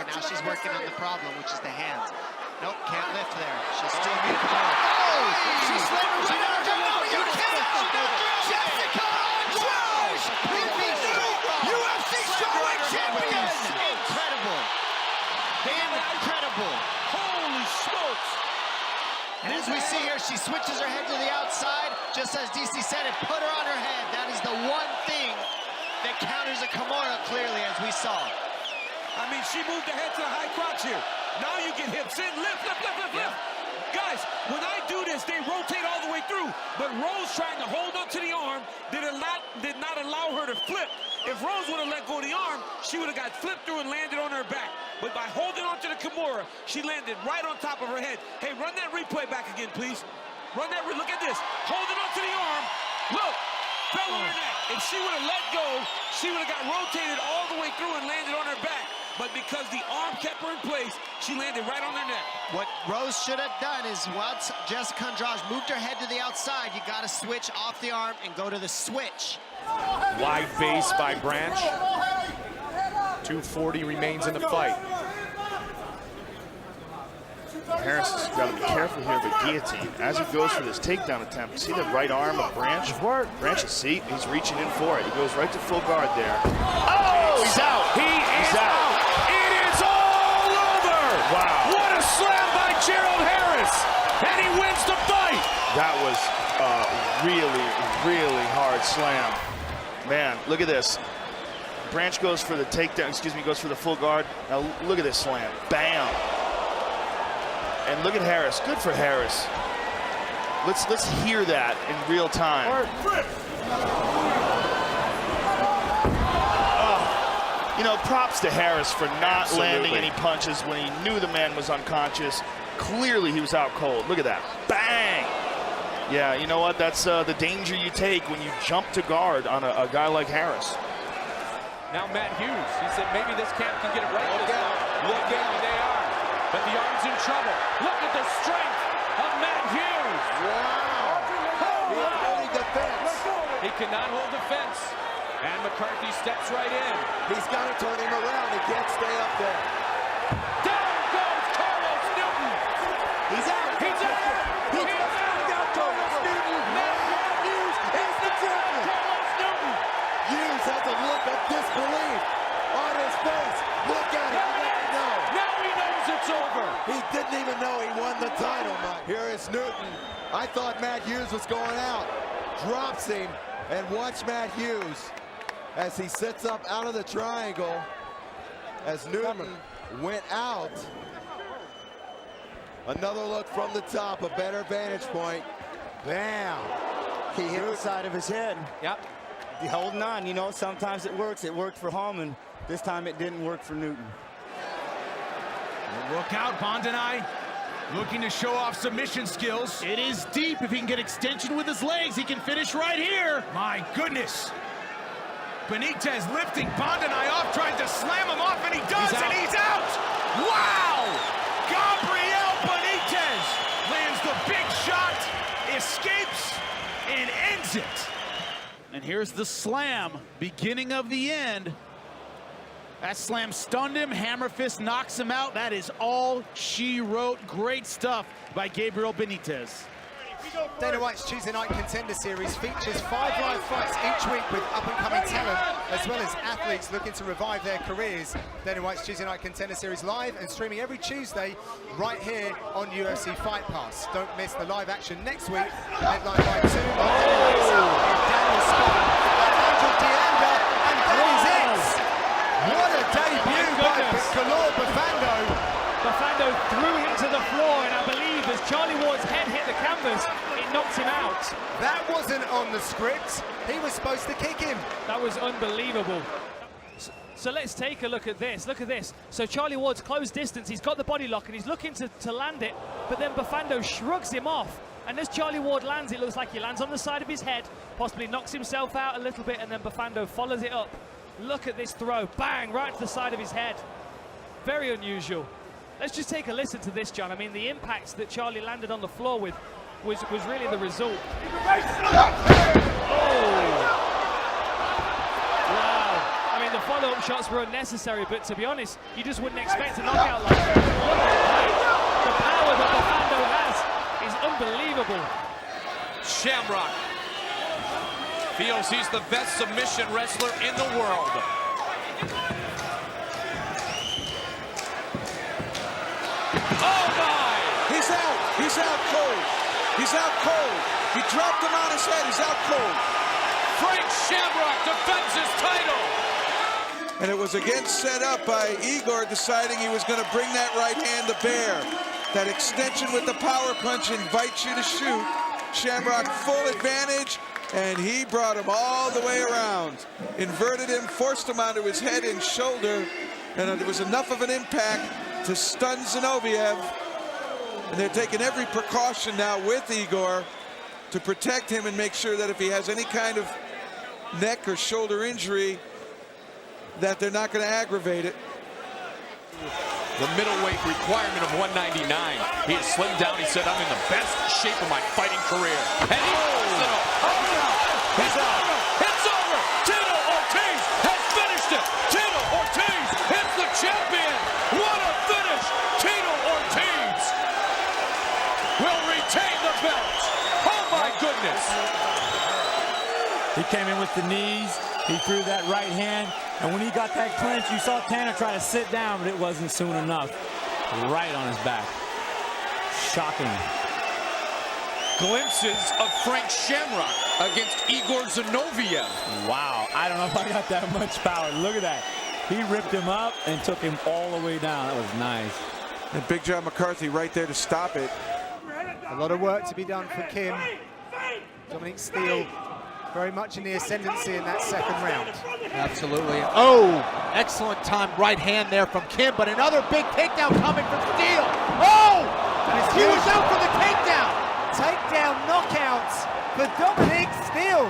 Now she's working on the problem, which is the hands. Nope, can't lift there. She'll still be Oh! She's slammed right on her. No, you can't! Jessica Andrade! UFC Strawweight Champion! Incredible. Damn incredible. Holy smokes! And as we see here, she switches her head to the outside, just as DC said, and put her on her head. That is the one thing that counters a Kimura clearly, as we saw. I mean, she moved the head to the high crotch here. Now you get hips in, lift. Guys, when I do this, they rotate all the way through. But Rose trying to hold on to the arm did not allow her to flip. If Rose would have let go of the arm, she would have got flipped through and landed on her back. But by holding on to the Kimura, she landed right on top of her head. Hey, run that replay back again, please. Look at this. Holding on to the arm. Look, fell on her neck. If she would have let go, she would have got rotated all the way through and landed on her back. But because the arm kept her in place, she landed right on her neck. What Rose should have done is, once Jessica Andrade moved her head to the outside, you got to switch off the arm and go to the switch. Wide base by Branch. 240 remains in the fight. Harris has got to be careful here of the guillotine as he goes for this takedown attempt. See the right arm of Branch? Branch, see, he's reaching in for it. He goes right to full guard there. Oh, he's out. He's out. It is all over. Wow. What a slam by Gerald Harris. And he wins the fight. That was a really hard slam. Man, look at this. Branch goes for the takedown, goes for the full guard. Now look at this slam. Bam. And look at Harris. Good for Harris. Let's hear that in real time. You know, props to Harris for not landing any punches when he knew the man was unconscious. Clearly he was out cold. Look at that. Bang! Yeah, you know what? That's the danger you take when you jump to guard on a guy like Harris. Now Matt Hughes. He said maybe this camp can get it right. Look out, they are. But the arm's in trouble. Look at the strength of Matt Hughes. Wow. He cannot hold the fence. And McCarthy steps right in. He's got to turn him around. He can't stay up there. Down goes Carlos Newton. He's out. He's out. He's out. Carlos Newton. Matt Hughes is the champion. Carlos Newton. Hughes has a look of disbelief on his face. Look at it. Now he knows it's over. He didn't even know he won the title, Mike. Here is Newton. I thought Matt Hughes was going out. Drops him, and watch Matt Hughes as he sits up out of the triangle as Newton went out. Another look from the top, a better vantage point. Bam! He hit the side of his head. Yep. He's holding on, you know, sometimes it works. It worked for Holman. This time it didn't work for Newton. Look out, Bondanai. Looking to show off submission skills. It is deep. If he can get extension with his legs, he can finish right here. My goodness. Benitez lifting Bondanai off, trying to slam him off, and he does, and he's out. Wow! Gabriel Benitez lands the big shot, escapes, and ends it. And here's the slam, beginning of the end. That slam stunned him. Hammer fist knocks him out. That is all she wrote. Great stuff by Gabriel Benitez. Dana White's Tuesday Night Contender Series features 5 live fights each week with up-and-coming talent, as well as athletes looking to revive their careers. Dana White's Tuesday Night Contender Series live and streaming every Tuesday right here on UFC Fight Pass. Don't miss the live action next week, headlined by 2 Daniel Scott, Angel Deanda, and that is it! What a debut by Galore Bufando. Bufando threw him to the floor, and I believe as Charlie Ward's head hit the canvas, it knocked him out. That wasn't on the script. He was supposed to kick him. That was unbelievable. So let's take a look at this. Look at this. So Charlie Ward's close distance. He's got the body lock, and he's looking to land it, but then Bufando shrugs him off. And as Charlie Ward lands, it looks like he lands on the side of his head, possibly knocks himself out a little bit, and then Bufando follows it up. Look at this throw, bang, right to the side of his head. Very unusual. Let's just take a listen to this, John. I mean, the impacts that Charlie landed on the floor with was really the result. Oh! Wow. I mean, the follow-up jump shots were unnecessary, but to be honest, you just wouldn't expect a knockout like that. Look at that. The power that Bafando has is unbelievable. Shamrock feels he's the best submission wrestler in the world. Oh my! He's out. He's out cold. He's out cold. He dropped him on his head. He's out cold. Frank Shamrock defends his title. And it was again set up by Igor deciding he was going to bring that right hand to bear. That extension with the power punch invites you to shoot. Shamrock full advantage, and he brought him all the way around. Inverted him, forced him onto his head and shoulder, and it was enough of an impact to stun Zinoviev. And they're taking every precaution now with Igor to protect him and make sure that if he has any kind of neck or shoulder injury, that they're not going to aggravate it. The middleweight requirement of 199. He has slimmed down. He said, I'm in the best shape of my fighting career. And he It's over. It's over. Tito Ortiz has finished it. Tito Ortiz is the champion. What a finish. Tito Ortiz will retain the belt. Oh my goodness. He came in with the knees. He threw that right hand. And when he got that clinch, you saw Tanner try to sit down, but it wasn't soon enough. Right on his back. Shocking. Glimpses of Frank Shamrock against Igor Zinoviev. Wow, I don't know if I got that much power. Look at that. He ripped him up and took him all the way down. That was nice. And Big John McCarthy right there to stop it. A lot of work to be done for Kim. Dominic Steele very much in the ascendancy in that second round. Absolutely. Oh, excellent time right hand there from Kim, but another big takedown coming from Steele. Oh, he was out for the takedown. Takedown knockouts for Dominic Steele.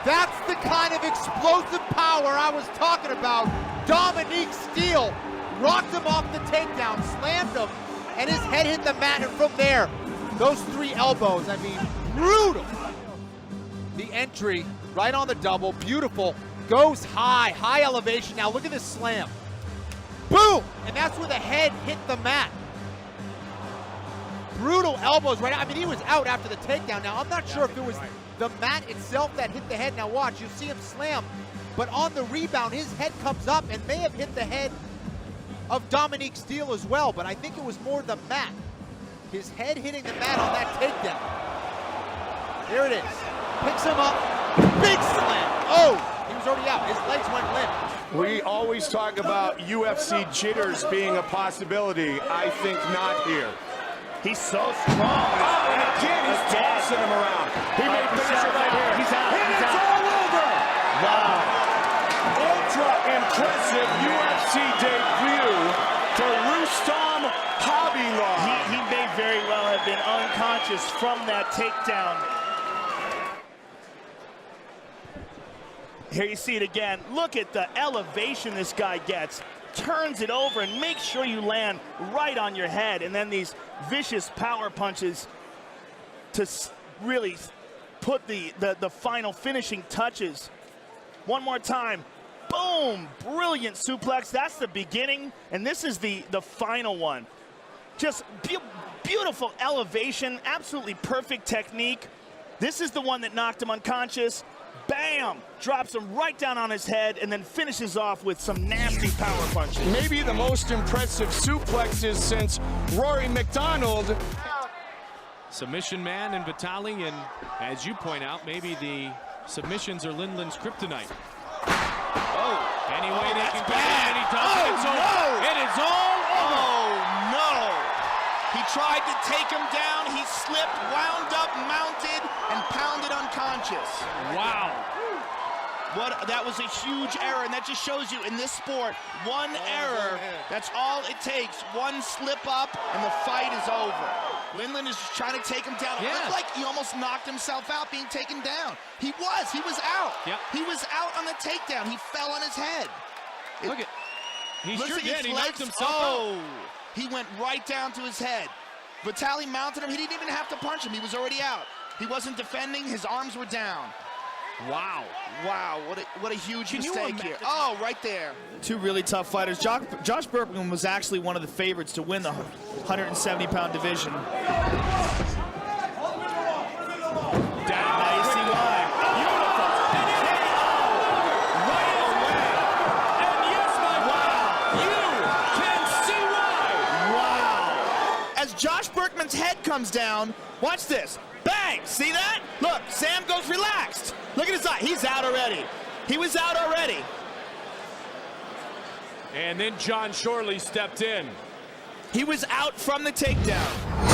That's the kind of explosive power I was talking about. Dominic Steele rocked him off the takedown, slammed him, and his head hit the mat, and from there, those 3 elbows, I mean, brutal. The entry, right on the double, beautiful, goes high, high elevation. Now look at this slam. Boom! And that's where the head hit the mat. Brutal elbows right now. I mean, he was out after the takedown. Now, I'm not sure if it was the mat itself that hit the head. Now watch, you see him slam, but on the rebound, his head comes up and may have hit the head of Dominic Steele as well, but I think it was more the mat. His head hitting the mat on that takedown. There it is. Picks him up, big slam. Oh, he was already out. His legs went limp. We always talk about UFC jitters being a possibility. I think not here. He's so strong. Oh, and again, he's tossing him around. He may finish it right here. He's out. And He's it's out. all over. Wow. Ultra impressive UFC debut for Rustam Khabilov. He may very well have been unconscious from that takedown. Here you see it again. Look at the elevation this guy gets. Turns it over and makes sure you land right on your head. And then these vicious power punches to really put the final finishing touches. One more time. Boom! Brilliant suplex. That's the beginning. And this is the final one. Just beautiful elevation. Absolutely perfect technique. This is the one that knocked him unconscious. Bam! Drops him right down on his head and then finishes off with some nasty power punches. Maybe the most impressive suplexes since Rory McDonald. Submission man and Vitali, and as you point out, maybe the submissions are Lindland's kryptonite. Oh, any way they can get him, and he does it. It's over. It is all over. Oh, no. He tried to take him down. He slipped, wound up, mounted, and pounded unconscious. Wow. That was a huge error, and that just shows you in this sport, one error, that's all it takes. One slip up, and the fight is over. Lindland is just trying to take him down. It looked like he almost knocked himself out being taken down. He was out. Yep. He was out on the takedown. He fell on his head. Look at, he Looks sure like did. his He legs, knocked himself out. He went right down to his head. Vitali mounted him. He didn't even have to punch him. He was already out. He wasn't defending. His arms were down. Wow, what a huge mistake here. Oh, right there. Two really tough fighters. Josh Berkman was actually one of the favorites to win the 170-pound division. Now you see why. Beautiful. Right away. And yes, my Wow. you can see why. Wow. As Josh Berkman's head comes down, watch this. Bang! See that? Look, Sam goes relaxed. Look at his eye. He's out already. He was out already. And then John Shorley stepped in. He was out from the takedown.